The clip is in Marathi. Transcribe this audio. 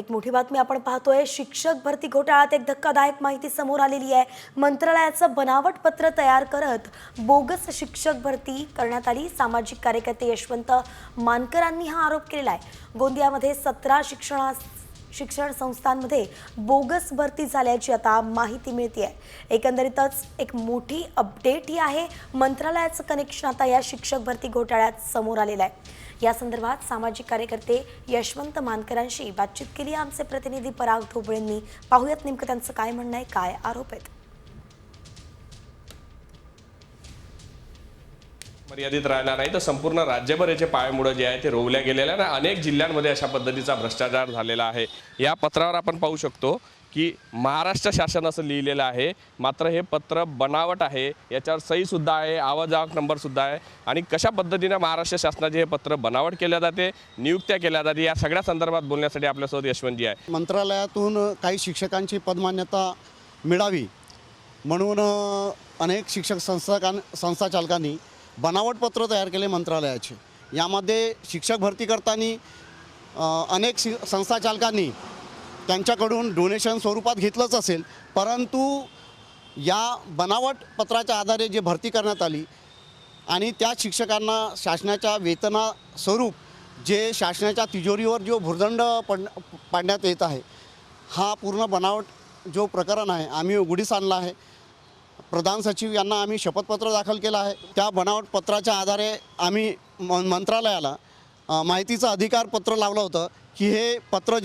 एक मोठी बातमी आपण पाहतोय। शिक्षक भरती घोटाळ्यात एक धक्कादायक माहिती समोर आलेली आहे। मंत्रालयाचं बनावट पत्र तयार करत बोगस शिक्षक भरती करण्यात आली। सामाजिक कार्यकर्ते यशवंत मानकरांनी हा आरोप केलेला आहे। गोंदियामध्ये 17 शिक्षण संस्थांमध्ये बोगस भरती झाल्याची आता माहिती मिळते आहे। एकंदरीतच एक मोठी अपडेट ही आहे। मंत्रालयाचं कनेक्शन आता या शिक्षक भरती घोटाळ्यात समोर आलेलं आहे। या संदर्भात सामाजिक कार्यकर्ते यशवंत मानकरांशी बातचीत केली आमचे प्रतिनिधी पराग ढोबळेंनी। पाहूयात नेमकं त्यांचं काय म्हणणं आहे, काय आरोप आहेत। मर्यादित राहणार नाही तर संपूर्ण राज्यभर याचे पायमुळे जे आहे ते रोवल्या गेलेल्या आहे। अनेक जिल्ह्यांमध्ये अशा पद्धतीचा भ्रष्टाचार झालेला आहे। या पत्रावर आपण पाहू शकतो की महाराष्ट्र शासन असं लिहिलेलं आहे, मात्र हे पत्र बनावट आहे। याच्यावर सही सुद्धा आहे, आवाजावक नंबर सुद्धा आहे। आणि कशा पद्धतीने महाराष्ट्र शासनाचे हे पत्र बनावट केले जाते, नियुक्त्या केल्या जाते, या सगळ्या संदर्भात बोलण्यासाठी आपल्यासोबत यशवंतजी आहे। मंत्रालयातून काही शिक्षकांची पदमान्यता मिळावी म्हणून अनेक शिक्षक संस्थाचालकांनी बनावट पत्र तयार केले मंत्रालयाचे। यामध्ये शिक्षक भरती करताना अनेक संस्थाचालकांनी त्यांच्याकडून डोनेशन स्वरूपात घेतलंच असेल, परंतु या बनावट पत्राच्या आधारे जे भरती करण्यात आली आणि त्या शिक्षकांना शासनाच्या वेतनास्वरूप जे शासनाच्या तिजोरीवर जो भुर्दंड पाडण्यात येत आहे, हा पूर्ण बनावट जो प्रकरण आहे आम्ही उघडीस आणला आहे। प्रधान सचिव यांना आम्ही शपथपत्र दाखल केलं आहे। त्या बनावट पत्राच्या आधारे आम्ही मंत्रालयाला माहितीचं अधिकार पत्र लावलं होतं की हे पत्र